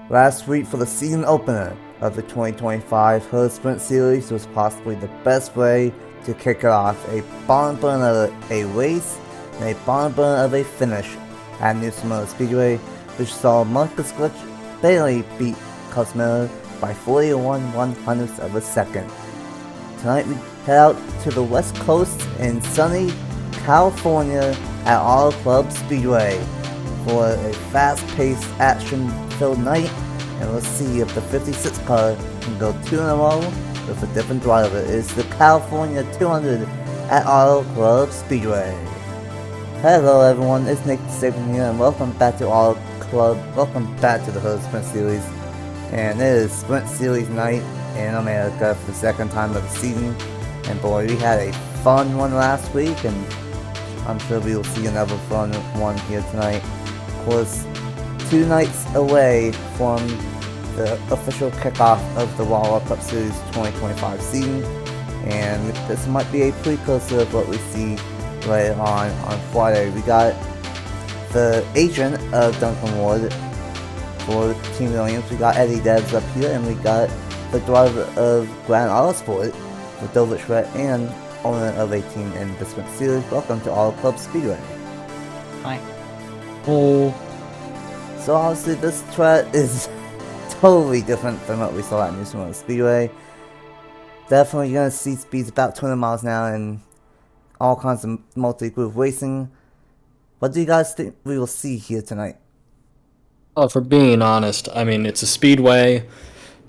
Last week for the season opener of the 2025 Herr Sprint Series was possibly the best way to kick it off. A barn burn of a race and a barn burn of a finish at New Smyrna Speedway, which saw Marcus Glitch barely beat Cosmero by 41/100ths of a second. Tonight we head out to the West Coast in sunny California at Auto Club Speedway for a fast-paced, action-filled night, and we'll see if the 56 car can go two in a row with a different driver. It is the California 200 at Auto Club Speedway. Hello everyone, it's Nick Saban here, and welcome back to Auto Club. Welcome back to the Herr Sprint Series. And it is Sprint Series night in America for the second time of the season. And boy, we had a fun one last week, and I'm sure we will see another fun one here tonight. Of course, 2 nights away from the official kickoff of the Auto Club Series 2025 season, and this might be a precursor of what we see later on Friday. We got the agent of Duncan Ward for Team Williams, we got Eddie Debs up here, and we got the driver of Grand Auto Sport for Dover Shred and owner of a team in the Sprint Series. Welcome to Auto Club Speedway. Hi. Oh. So obviously this track is totally different from what we saw at New Smyrna Speedway. Definitely gonna see speeds about 200 miles an hour and all kinds of multi-groove racing. What do you guys think we will see here tonight? Well, for being honest, I mean, it's a speedway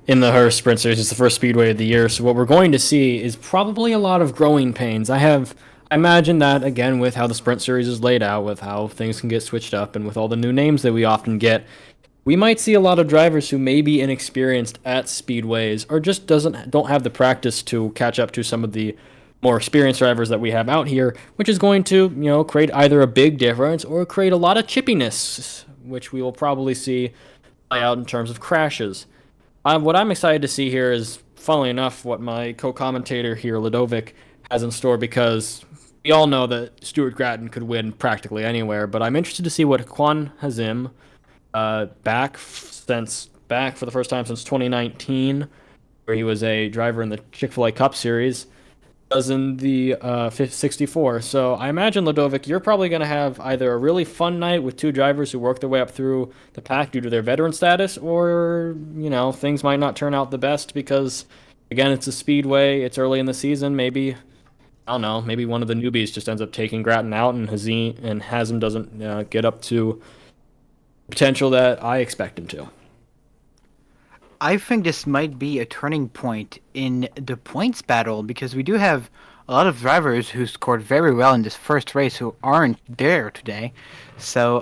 in the Herr Sprint Series. It's the first speedway of the year, so what we're going to see is probably a lot of growing pains. I imagine that, again, with how the Sprint Series is laid out, with how things can get switched up, and with all the new names that we often get, we might see a lot of drivers who may be inexperienced at speedways or just don't have the practice to catch up to some of the more experienced drivers that we have out here, which is going to, create either a big difference or create a lot of chippiness, which we will probably see play out in terms of crashes. What I'm excited to see here is, funnily enough, what my co-commentator here, Ludovic, has in store, because we all know that Stuart Gratton could win practically anywhere, but I'm interested to see what Kwan Hazim, back for the first time since 2019, where he was a driver in the Chick-fil-A Cup Series, does in the 64. So I imagine, Ludovic, you're probably going to have either a really fun night with two drivers who work their way up through the pack due to their veteran status, or, things might not turn out the best because, again, it's a speedway, it's early in the season, maybe, I don't know, maybe one of the newbies just ends up taking Grattan out and Hazim doesn't get up to potential that I expect him to. I think this might be a turning point in the points battle because we do have a lot of drivers who scored very well in this first race who aren't there today. So,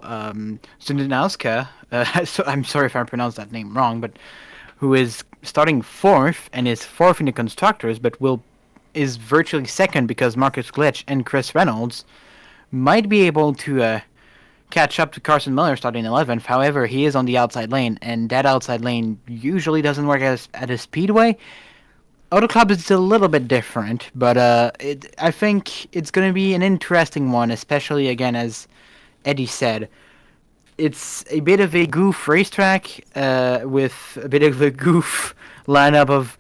Zundanowska, so I'm sorry if I pronounced that name wrong, but who is starting fourth and is fourth in the constructors, but is virtually second because Marcus Glitch and Chris Reynolds might be able to catch up to Carson Miller starting 11th. However, he is on the outside lane, and that outside lane usually doesn't work at a speedway. Auto Club is a little bit different, but I think it's going to be an interesting one, especially, again, as Eddie said. It's a bit of a goof racetrack with a bit of a goof lineup of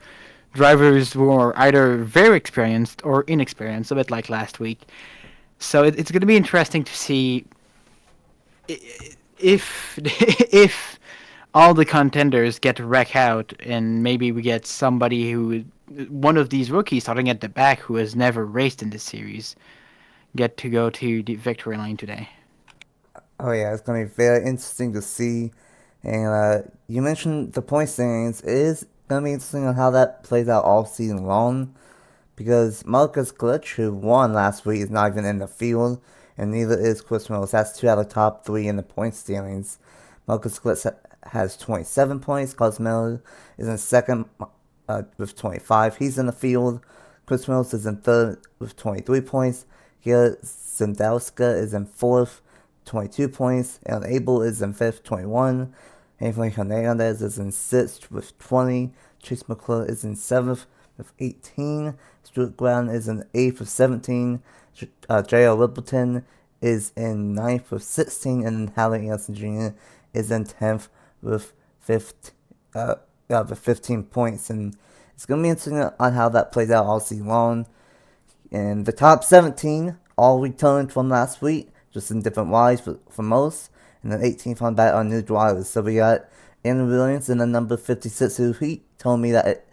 drivers who are either very experienced or inexperienced, a bit like last week. So it's going to be interesting to see if if all the contenders get to wreck out, and maybe we get one of these rookies starting at the back who has never raced in this series, get to go to the victory lane today. Oh yeah, it's going to be very interesting to see. And you mentioned the point standings. It is going to be interesting on how that plays out all season long, because Marcus Glitch, who won last week, is not even in the field, and neither is Chris Mills. That's 2 out of the top 3 in the point standings. Marcus Glitch has 27 points. Cosmelo is in second with 25. He's in the field. Chris Mills is in third with 23 points. Here, Zendowska is in fourth, 22 points. And Abel is in fifth, 21. Anthony Hernandez is in sixth with 20. Chase McClure is in seventh with 18. Stuart Brown is in eighth with 17. J.R. Rippleton is in ninth with 16, and Hallie Anderson Jr. is in 10th with 15 points, and it's going to be interesting on how that plays out all season long. And the top 17 all returned from last week, just in different ways for most, and then 18 from back on new drivers. So we got Andrew Williams in the number 56 who he told me that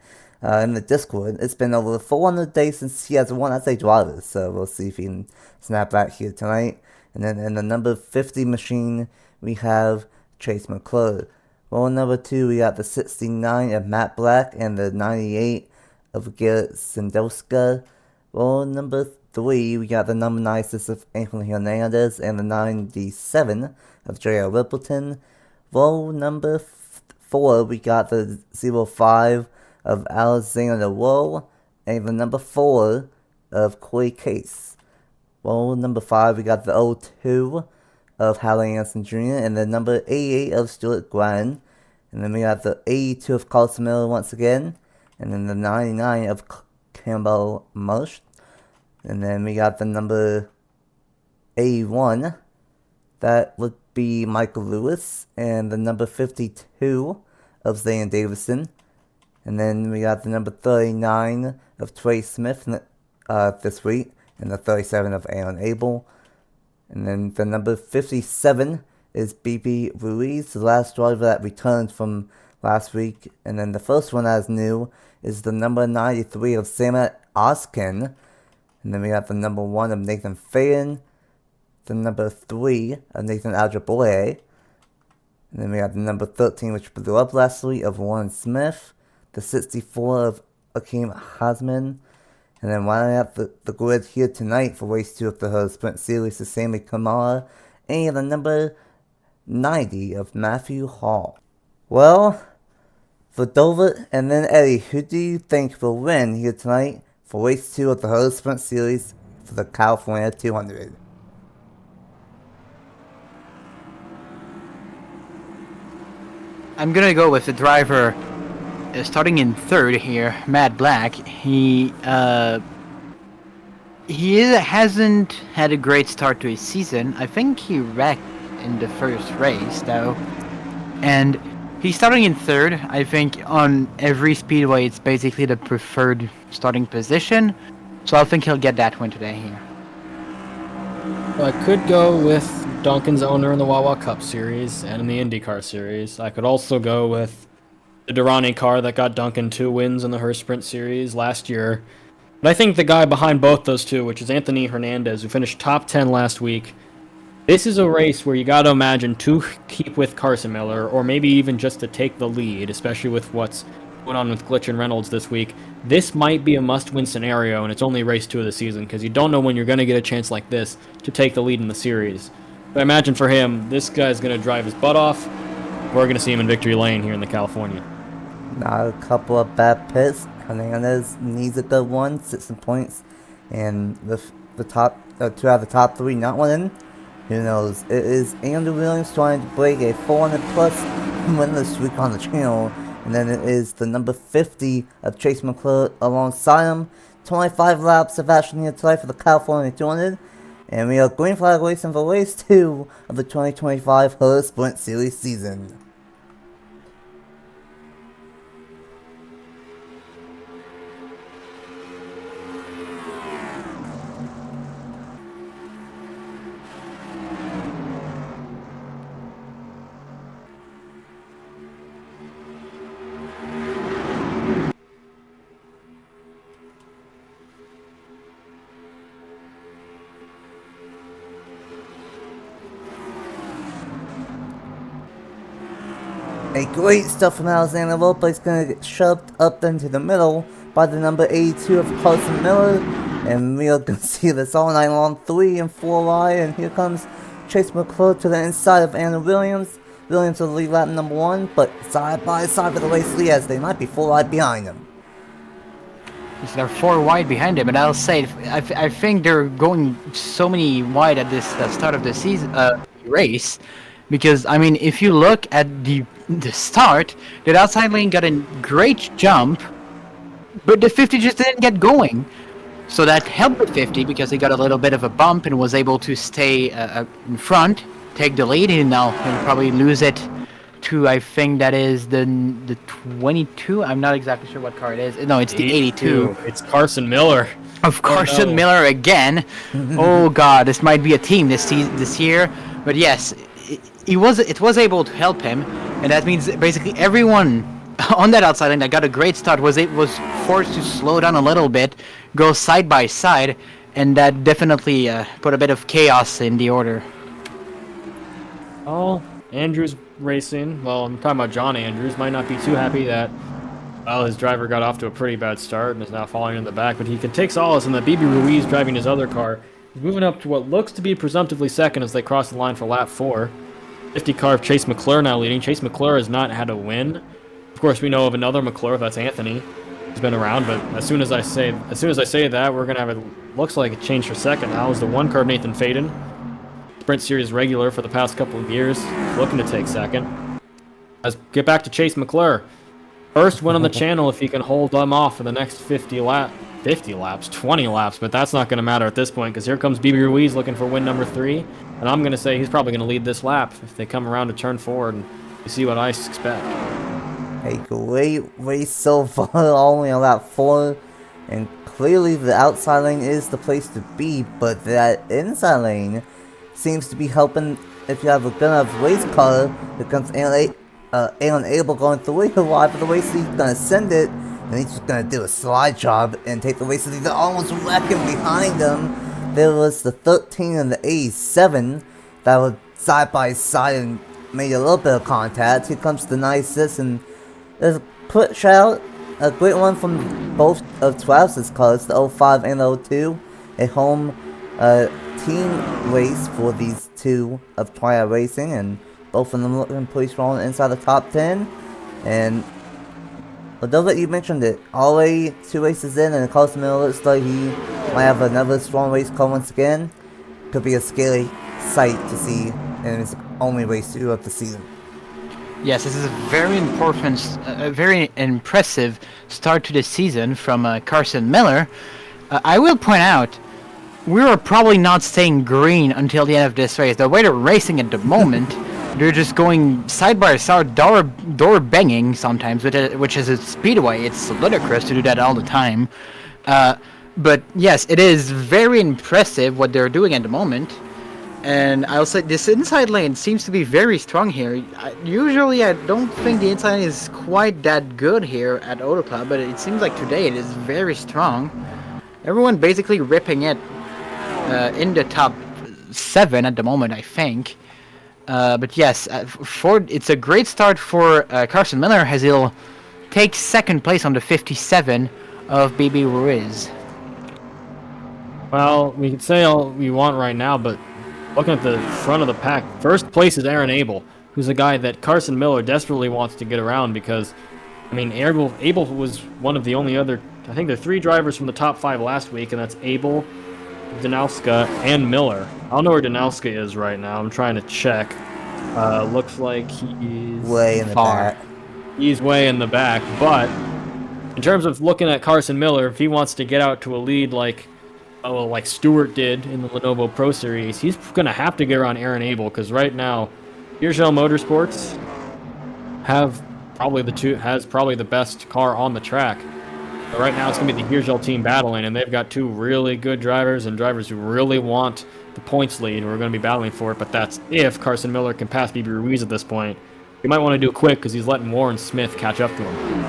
in the Discord, it's been over 400 days since he has won as a driver, so we'll see if he can snap back here tonight. And then in the number 50 machine, we have Chase McClure. Roll number 2, we got the 69 of Matt Black and the 98 of Garrett Sandowska. Roll number 3, we got the number 96 of Anthony Hernandez and the 97 of J.R. Rippleton. Roll number 4, we got the 05 of Alexander Woe and the number 4 of Corey Case. Roll number 5, we got the 02 of Hallie Anderson Jr. and the number 88 of Stuart Gwen. And then we got the 82 of Carson Miller once again. And then the 99 of Campbell Marsh. And then we got the number 81. That would be Michael Lewis. And the number 52 of Zane Davison. And then we got the number 39 of Trey Smith this week. And the 37 of Aaron Abel. And then the number 57 is BB Ruiz, the last driver that returned from last week. And then the first one that is new is the number 93 of Samet Oskin. And then we got the number 1 of Nathan Fayen. The number 3 of Nathan Aljaboye. And then we got the number 13, which blew up last week, of Warren Smith. The 64 of Akeem Hasman. And then rounding out the grid here tonight for race 2 of the Herr Sprint Series is Sammy Kamara. And the number 90 of Matthew Hall. Well, for Dover and then Eddie, who do you think will win here tonight for race 2 of the Herr Sprint Series for the California 200? I'm gonna go with the driver starting in third here, Matt Black. He hasn't had a great start to his season. I think he wrecked in the first race though, and he's starting in third. I think on every speedway it's basically the preferred starting position, so I think he'll get that win today here. I could go with Duncan's owner in the Wawa Cup Series and in the IndyCar Series. I could also go with the Durrani car that got Duncan 2 wins in the Herr Sprint Series last year. But I think the guy behind both those two, which is Anthony Hernandez, who finished top 10 last week, this is a race where you got to imagine to keep with Carson Miller, or maybe even just to take the lead, especially with what's going on with Glitch and Reynolds this week. This might be a must-win scenario, and it's only race 2 of the season, because you don't know when you're going to get a chance like this to take the lead in the series. But I imagine for him, this guy's going to drive his butt off. We're going to see him in victory lane here in the California. Not a couple of bad pits. Hernandez needs a good one, 16 points. And the top 2 out of the top 3 not winning. Who knows? It is Andrew Williams trying to break a 400 plus winless streak on the channel. And then it is the number 50 of Chase McClure alongside him. 25 laps of action here tonight for the California 200. And we are green flag racing for race 2 of the 2025 Herr Sprint Series season. A great stuff from Alexander Lopez, going to get shoved up into the middle by the number 82 of Carson Miller. And we are going to see this all night long, 3 and 4 wide. And here comes Chase McClure to the inside of Andrew Williams. Williams will lead lap number 1, but side by side for the race lead as they might be 4 wide behind him. So they're 4 wide behind him, and I'll say, I think they're going so many wide at this start of the season race. Because, I mean, if you look at the start, that outside lane got a great jump, but the 50 just didn't get going. So that helped the 50 because he got a little bit of a bump and was able to stay in front, take the lead, and now he'll probably lose it to, I think that is the 22. I'm not exactly sure what car it is. No, it's the 82. It's Carson Miller. Of Oh, Carson no. Miller again. Oh God, this might be a team this year. But yes, it was able to help him, and that means basically everyone on that outside lane that got a great start was forced to slow down a little bit, go side by side, and that definitely put a bit of chaos in the order. Oh, Andrews Racing. Well, I'm talking about John Andrews. Might not be too happy that his driver got off to a pretty bad start and is now falling in the back, but he can take solace in that BB Ruiz driving his other car. He's moving up to what looks to be presumptively second as they cross the line for lap 4. 50 car of Chase McClure now leading. Chase McClure has not had a win. Of course, we know of another McClure. That's Anthony. He's been around, but as soon as I say that, we're gonna have looks like a change for second now. Is the one car of Nathan Faden, Sprint Series regular for the past couple of years, looking to take second. Let's get back to Chase McClure. First win on the channel if he can hold them off for the next 20 laps, but that's not going to matter at this point because here comes BB Ruiz looking for win number 3, and I'm going to say he's probably going to lead this lap if they come around to turn forward and you see what I expect. A great race so far, only on lap 4, and clearly the outside lane is the place to be, but that inside lane seems to be helping if you have a good enough race car that comes Alan Abel going through a wide for the race lead. He's gonna send it, and he's just gonna do a slide job and take the race lead. They're almost wrecking behind them. There was the 13 and the 87 that were side by side and made a little bit of contact. Here comes the 96, and there's a push out, a great one from both of Travis's cars, the 05 and the 02, a home team race for these two of Twilight Racing, and both of them looking pretty strong inside the top 10. And although that you mentioned it, already 2 races in, and Carson Miller looks like he might have another strong race car once again. Could be a scary sight to see in his only race 2 of the season. Yes, this is a very important, a very impressive start to the season from Carson Miller. I will point out, we are probably not staying green until the end of this race. The way they're racing at the moment, they're just going side by side, door banging sometimes, which is a speedway. It's ludicrous to do that all the time. But yes, it is very impressive what they're doing at the moment. And I'll say this inside lane seems to be very strong here. Usually I don't think the inside lane is quite that good here at Auto Club, but it seems like today it is very strong. Everyone basically ripping it in the top 7 at the moment, I think. But yes, it's a great start for Carson Miller as he'll take second place on the 57 of BB Ruiz. Well, we can say all we want right now, but looking at the front of the pack, first place is Aaron Abel, who's a guy that Carson Miller desperately wants to get around because, I mean, Abel was one of the only other, I think there are 3 drivers from the top 5 last week, and that's Abel, Danowska, and Miller. I don't know where Danowska is right now. I'm trying to check. Looks like he's way in the back. He's way in the back, but in terms of looking at Carson Miller, if he wants to get out to a lead like Stewart did in the Lenovo Pro Series, he's going to have to get around Aaron Abel because right now, Hirschel Motorsports has probably the best car on the track. But right now, it's going to be the Hirschel team battling, and they've got 2 really good drivers and drivers who really want the points lead. We're going to be battling for it, but that's if Carson Miller can pass BB Ruiz at this point. He might want to do it quick because he's letting Warren Smith catch up to him.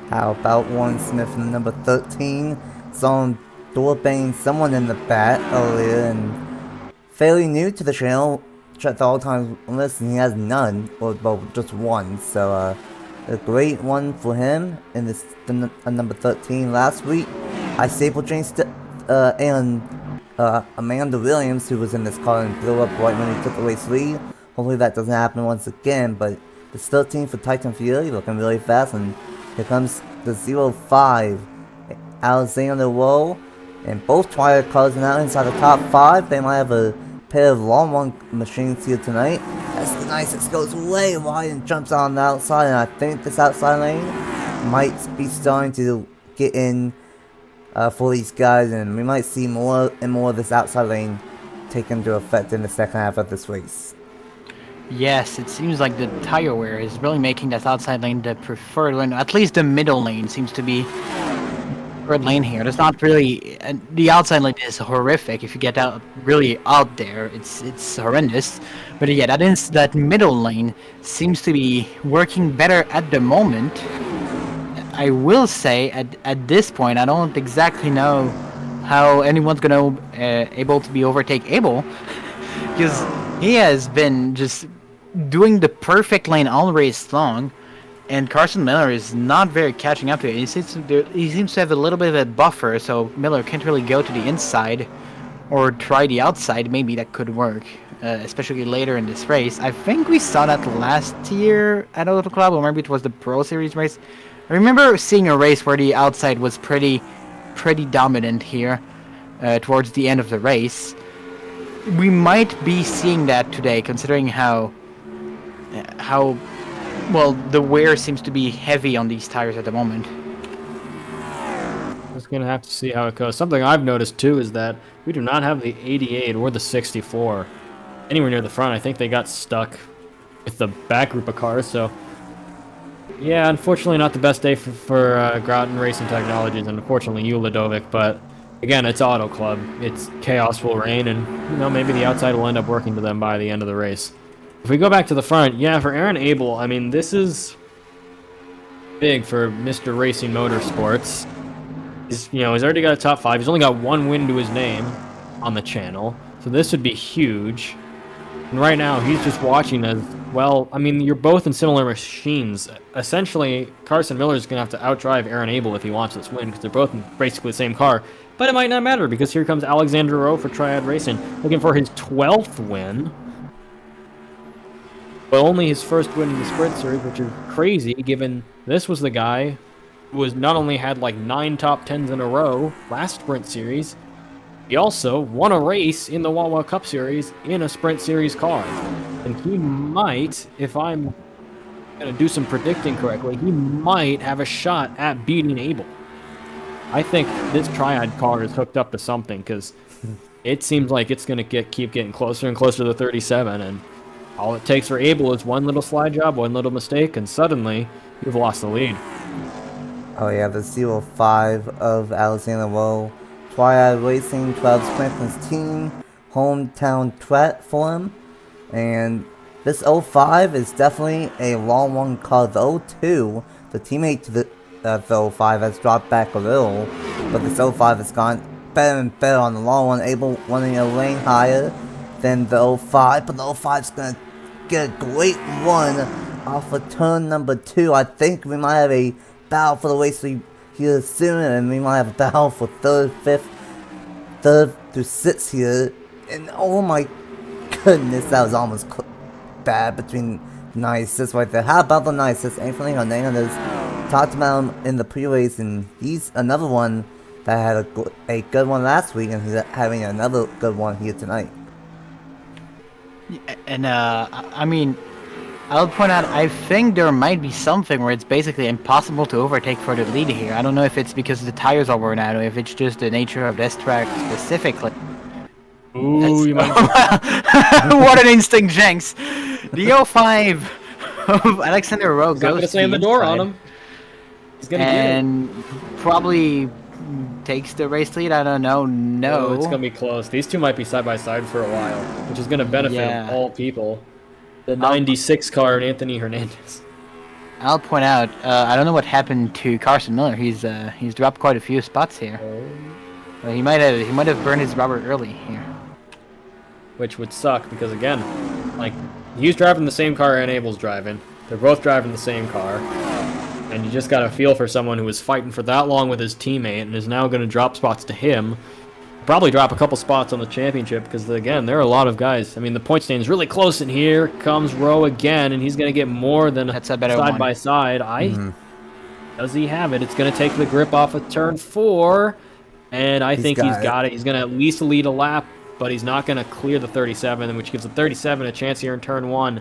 How about Warren Smith in the number 13? Saw him door banging someone in the back earlier, and fairly new to the channel. Check the all-time list, and he has none, or well, just 1. So a great one for him in this number 13 last week. I stapled James and Amanda Williams, who was in this car and blew up right when he took the race lead. Hopefully that doesn't happen once again, but this 13 for Titan Fury looking really fast, and here comes the 05 Alexander Woe, and both Twilight cars are now inside the top 5. They might have a pair of long run machines here tonight. That's the nicest, goes way wide and jumps on the outside, and I think this outside lane might be starting to get in for these guys, and we might see more and more of this outside lane take into effect in the second half of this race. Yes, it seems like the tire wear is really making that outside lane the preferred lane. At least the middle lane seems to be preferred lane here. There's not really the outside lane is horrific. If you get out really out there, it's horrendous. But yeah, that middle lane seems to be working better at the moment. I will say at this point, I don't exactly know how anyone's gonna able to be overtake Abel, because he has been just doing the perfect lane all race long, and Carson Miller is not very catching up to it. He seems to have a little bit of a buffer, so Miller can't really go to the inside or try the outside. Maybe that could work, especially later in this race. I think we saw that last year at Auto Club, or maybe it was the Pro Series race. I remember seeing a race where the outside was pretty dominant here towards the end of the race. We might be seeing that today, considering how well the wear seems to be heavy on these tires at the moment. Just gonna have to see how it goes. Something I've noticed too is that we do not have the 88 or the 64 anywhere near the front. I think they got stuck with the back group of cars. So yeah, unfortunately not the best day for Groton Racing Technologies, and unfortunately you, Ludovic. But again, it's Auto Club. It's chaos will reign, and maybe the outside will end up working to them by the end of the race. If we go back to the front, yeah, for Aaron Abel, I mean, this is big for Mr. Racing Motorsports. He's already got a top 5. He's only got 1 win to his name on the channel, so this would be huge. And right now, he's just watching as, well, I mean, you're both in similar machines. Essentially, Carson Miller's going to have to outdrive Aaron Abel if he wants this win, because they're both in basically the same car. But it might not matter, because here comes Alexander Rowe for Triad Racing, looking for his 12th win. But only his first win in the Sprint Series, which is crazy, given this was the guy who was not only had like 9 top 10s in a row last Sprint Series, he also won a race in the Wawa Cup Series in a Sprint Series car. And he might, if I'm going to do some predicting correctly, he might have a shot at beating Abel. I think this Triad car is hooked up to something, because it seems like it's going to keep getting closer and closer to the 37, and all it takes for Abel is one little slide job, one little mistake, and suddenly you've lost the lead. Oh yeah, the 05 of Alexander Rowe, Triad Racing, 12 Franklin's team, hometown threat for him. And this 05 is definitely a long one, called the 02. The teammate to the 05 has dropped back a little, but this 05 has gone better and better on the long one, able running a lane higher than the 05, but the 05 is going to get a great run off of turn number 2. I think we might have a battle for the race here soon, and we might have a battle for 3rd, 5th, 3rd through 6th here. And oh my goodness, that was almost bad between 96 right there. How about the 96? Anthony Hernandez talked about him in the pre-race, and he's another one that had a good one last week, and he's having another good one here tonight. And I mean, I'll point out, I think there might be something where it's basically impossible to overtake for the lead here. I don't know if it's because the tires are worn out, or if it's just the nature of this track specifically. Ooh, you might. What an instinct, Jenks! The 05 of Alexander Rowe goes going to slam the door on him. He's going to get it. Probably takes the race lead. I don't know. No, it's going to be close. These two might be side by side for a while, which is going to benefit all people. The 96 car and Anthony Hernandez. I'll point out, I don't know what happened to Carson Miller. He's dropped quite a few spots here. He might have burned his rubber early here. Which would suck, because again, like, he's driving the same car Aaron Abel's driving. They're both driving the same car. And you just got to feel for someone who was fighting for that long with his teammate and is now going to drop spots to him. Probably drop a couple spots on the championship, because again, there are a lot of guys. I mean, the point stand is really close, and here comes Rowe again, and he's going to get more than that's a better side by side. Does he have it? It's going to take the grip off of turn 4, and I think he's got it. He's going to at least lead a lap, but he's not going to clear the 37, which gives the 37 a chance here in turn 1.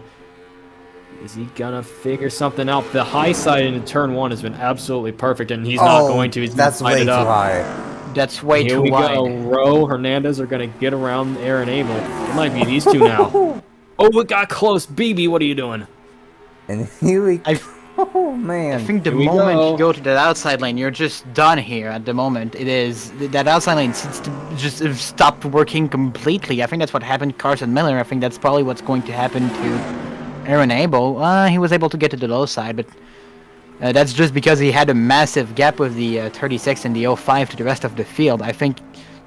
Is he going to figure something out? The high side in turn 1 has been absolutely perfect, and he's not going to. He's going to fight it up. That's way too wide. Here we go. Rowe, Hernandez are going to get around Aaron Abel. It might be these two now. Oh, it got close. BB, what are you doing? And here we I, go. Oh, I man. think the Here we moment go. you go to that outside lane, you're just done here at the moment. It is. That outside lane seems to just have stopped working completely. I think that's what happened to Carson Miller. I think that's probably what's going to happen to Aaron Abel. He was able to get to the low side, but that's just because he had a massive gap with the 36 and the 05 to the rest of the field. I think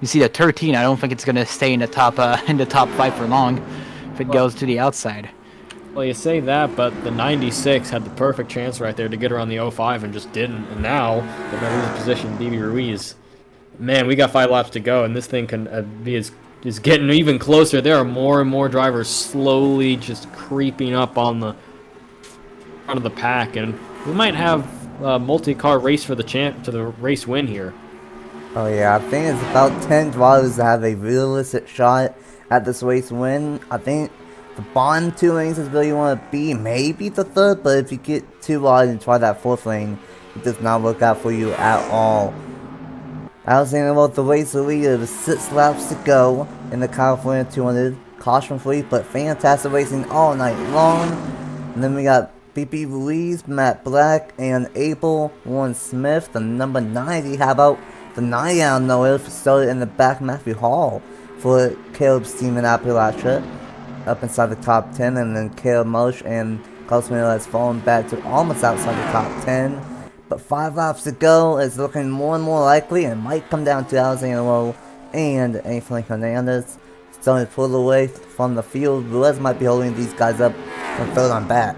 you see the 13. I don't think it's gonna stay in the top in the top 5 for long if it Well, goes to the outside. well, you say that, but the 96 had the perfect chance right there to get around the 05 and just didn't. And now they're gonna lose position. BB Ruiz. Man, we got 5 laps to go, and this thing can be is getting even closer. There are more and more drivers slowly just creeping up on the front of the pack, and we might have a multi-car race for the race win here. Oh yeah, I think it's about 10 drivers that have a realistic shot at this race win. I think the bottom 2 lanes is where you want to be, maybe the 3rd, but if you get too wide and try that 4th lane, it does not work out for you at all. Alexander about the race leader with 6 laps to go in the California 200. Caution free, but fantastic racing all night long. And then we got BP Ruiz, Matt Black, and Abel Warren Smith, the number 90. How about the 90 out of nowhere started in the back Matthew Hall for Caleb's team in Appalachia, up inside the top 10, and then Caleb Mosh and Carlos Miller has fallen back to almost outside the top 10. But 5 laps to go is looking more and more likely, and might come down to Alexander Lowe and Anthony Hernandez. Starting to pull away from the field. Ruiz might be holding these guys up from 3rd on back.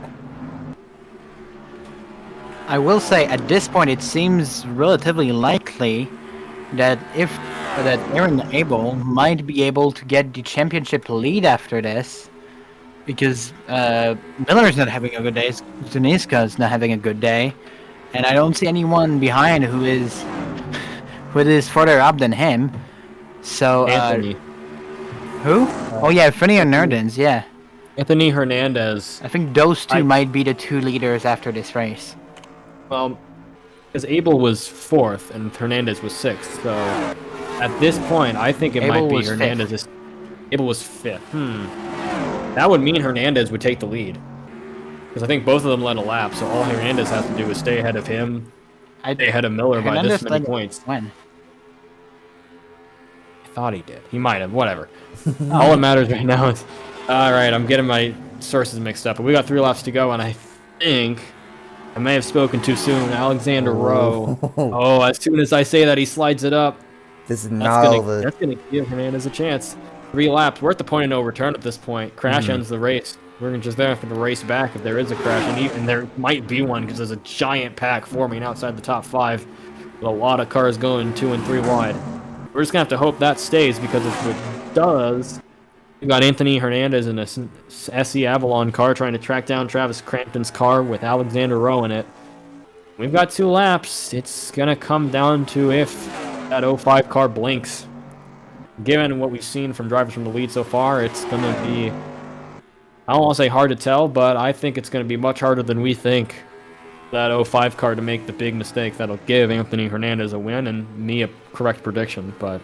I will say at this point it seems relatively likely that Aaron Abel might be able to get the championship lead after this, because Miller's not having a good day, Zuniska's not having a good day, and I don't see anyone behind who is further up than him. So Anthony. who? Oh yeah, Finney and Nerdens, yeah. Anthony Hernandez. I think those two might be the 2 leaders after this race. Well, because Abel was 4th and Hernandez was 6th, so at this point, I think it Abel might be was Hernandez. Abel was 5th. That would mean Hernandez would take the lead. Because I think both of them led a lap, so all Hernandez has to do is stay ahead of him, stay ahead of Miller by this many points. When? I thought he did. He might have. Whatever. All that matters right now is... Alright, I'm getting my sources mixed up, but we got 3 laps to go, and I think... I may have spoken too soon. Alexander Rowe. Oh, as soon as I say that, he slides it up. This is not over. That's going to give Hernandez a chance. 3 laps. We're at the point of no return at this point. Crash ends the race. We're just there for the race back if there is a crash. And even there might be one because there's a giant pack forming outside the top 5 with a lot of cars going 2 and 3 wide. We're just going to have to hope that stays, because if it does, we've got Anthony Hernandez in a SE Avalon car trying to track down Travis Crampton's car with Alexander Rowe in it. We've got 2 laps. It's going to come down to if that 05 car blinks. Given what we've seen from drivers from the lead so far, it's going to be, I don't want to say hard to tell, but I think it's going to be much harder than we think, that 05 car, to make the big mistake that'll give Anthony Hernandez a win and me a correct prediction, but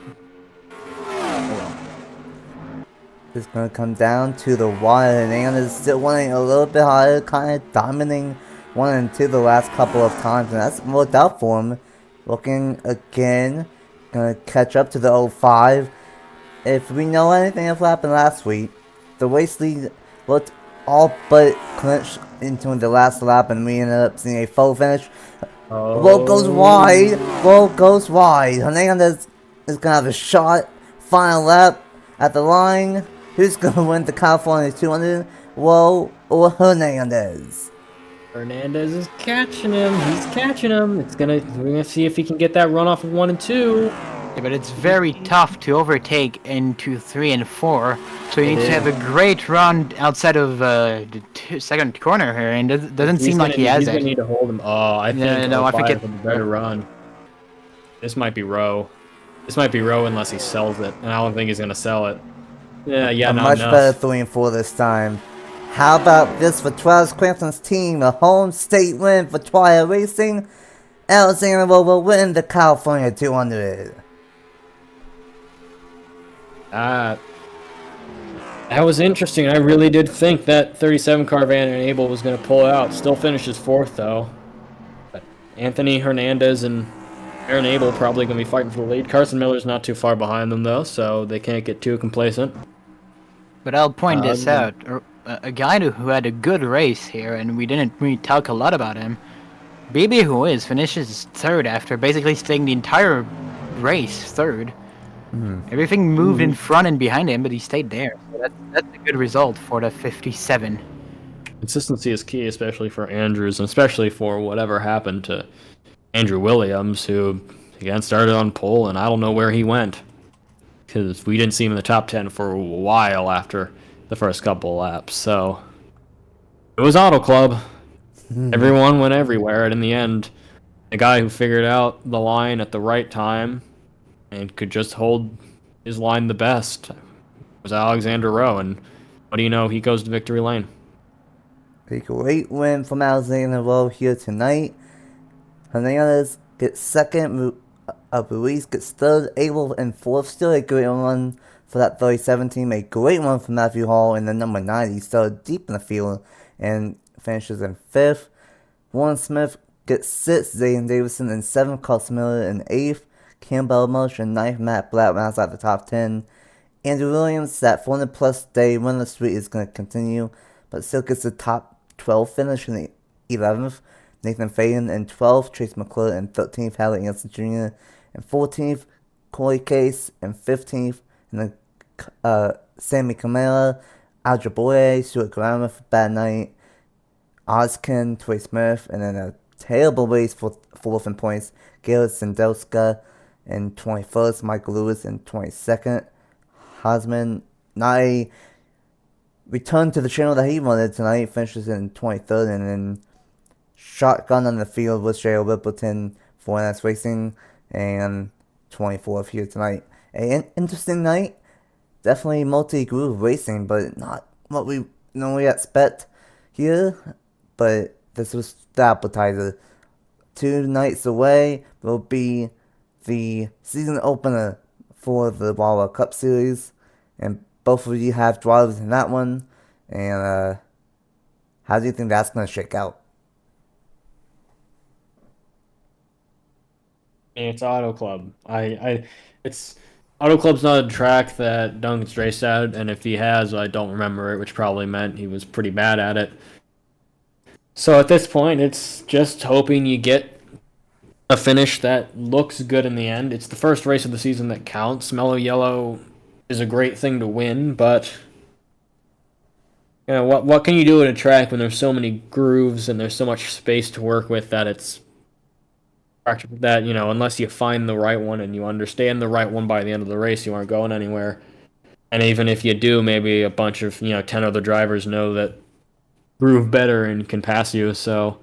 It's going to come down to the wire, and Hernandez still running a little bit higher, kind of dominating 1 and 2 the last couple of times, and that's worked out for him. Looking again, going to catch up to the 05. If we know anything of what happened last week, the race lead looked all but clinched into the last lap, and we ended up seeing a full finish. Rowe goes wide. Rowe goes wide. Hernandez is going to have a shot. Final lap at the line. Who's going to win the California 200? Rowe or Hernandez? Hernandez is catching him. He's catching him. We're gonna see if he can get that run off of 1 and 2. Yeah, but it's very tough to overtake into 3 and 4. So you need to have a great run outside of the 2nd corner here, and it doesn't seem like he has He's it. gonna need to hold him. Oh, I think I think it's a better run. This might be Rowe. This might be Rowe unless he sells it, and I don't think he's gonna sell it. Yeah, a not much enough. better 3 and 4 this time. How about this for Travis Crampton's team? A home state win for Twilight Racing. Alexander Rowe will win the California 200. That was interesting. I really did think that 37 car Van and Abel was going to pull out. Still finishes fourth, though. But Anthony Hernandez and Aaron Abel probably going to be fighting for the lead. Carson Miller's not too far behind them, though, so they can't get too complacent. But I'll point Uh, this out. A guy who had a good race here, and we didn't really talk a lot about him. BB Ruiz finishes third after basically staying the entire race third. Everything moved in front and behind him, but he stayed there. So that's a good result for the 57. Consistency is key, especially for Andrews, and especially for whatever happened to Andrew Williams, who, again, started on pole, and I don't know where he went. Because we didn't see him in the top 10 for a while after the first couple laps. So it was Auto Club. Everyone went everywhere, and in the end, the guy who figured out the line at the right time and could just hold his line the best was Alexander Rowe. And what do you know? He goes to victory lane. A great win from Alexander Rowe here tonight. Hernandez gets second, Ruiz gets third, Abel in fourth. Still a great run for that 37 team. A great run from Matthew Hall in the number 90. Started deep in the field and finishes in fifth. Warren Smith gets sixth, Zayden Davison in seventh, Carson Miller in eighth, Campbell Marsh in ninth, Matt Black rounds out the top 10. Andrew Williams, that 400 plus day winner streak is going to continue, but still gets the top 12 finish in the 11th. Nathan Faden in 12th, Trace McClure in 13th, Hallie Anson Jr. in 14th, Corey Case in 15th, and then Sammy Camara, Aldra Boye, Stuart Graham for Bad Night, Ozkin, Troy Smith, and then a terrible race for fourth in points, Garrett Sendelska in 21st, Michael Lewis in 22nd, Hosman, not a return to the channel that he wanted tonight, finishes in 23rd, and then shotgun on the field with J.O. Rippleton for NS Racing, and 24th here tonight. An interesting night, definitely multi-groove racing, but not what we normally expect here, but this was the appetizer. 2 nights away will be the season opener for the Auto Cup Series, and both of you have drivers in that one, and how do you think that's going to shake out? It's Auto Club. It's Auto Club's not a track that Duncan's raced at, and if he has, I don't remember it, which probably meant he was pretty bad at it. So at this point, it's just hoping you get a finish that looks good in the end. It's the first race of the season that counts. Mellow Yellow is a great thing to win, but you know what can you do at a track when there's so many grooves and there's so much space to work with that it's that, you know, unless you find the right one and you understand the right one by the end of the race, you aren't going anywhere. And even if you do, maybe a bunch of, 10 other drivers know that groove better and can pass you. So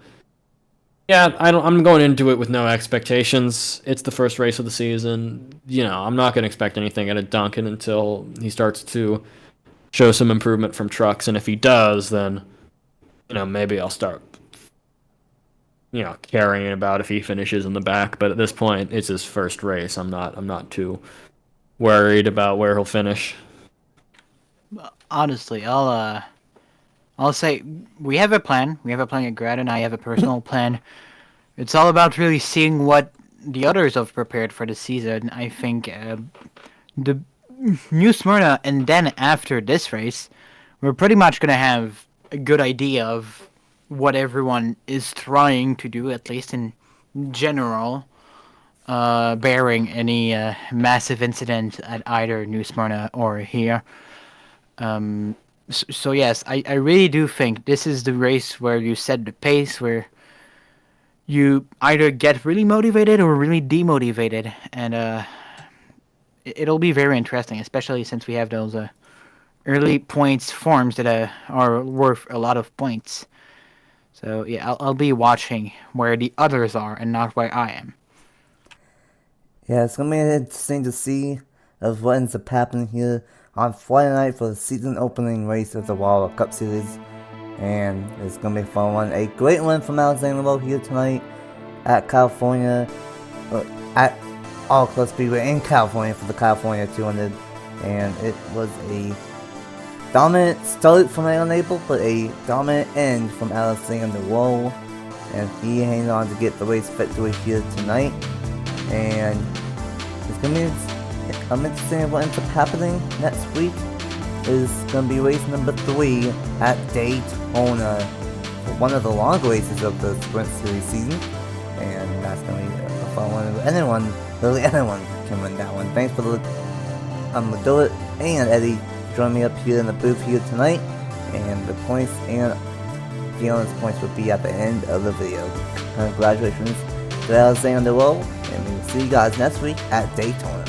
yeah, I'm going into it with no expectations. It's the first race of the season. I'm not going to expect anything out of Duncan until he starts to show some improvement from trucks. And if he does, then, maybe I'll start, caring about if he finishes in the back. But at this point, it's his first race. I'm not too worried about where he'll finish. Honestly, I'll say we have a plan. We have a plan at Grad, and I have a personal plan. It's all about really seeing what the others have prepared for the season. I think the New Smyrna, and then after this race, we're pretty much going to have a good idea of what everyone is trying to do, at least in general, bearing any massive incident at either New Smyrna or here. So yes, I really do think this is the race where you set the pace, where you either get really motivated or really demotivated, and it'll be very interesting, especially since we have those early points forms that are worth a lot of points. So yeah, I'll be watching where the others are and not where I am. Yeah, it's going to be interesting to see of what ends up happening here on Friday night for the season opening race of the Auto Cup Series. And it's going to be a fun one. A great one from Alexander Rowe here tonight at California, at Auto Club Speedway in California for the California 200. And it was a dominant start from Unable, but a dominant end from Alexander Lowe. And he hanging on to get the race victory here tonight. And it's going to be interesting what ends up happening next week. Is going to be race number 3 at Daytona. One of the long races of the Sprint Series season. And that's going to be a fun one. Literally anyone can win that one. Thanks for the Madullet and Eddie joining me up here in the booth here tonight. And the points and Fiona's points will be at the end of the video. Congratulations to Alexander Lowe, and we will see you guys next week at Daytona.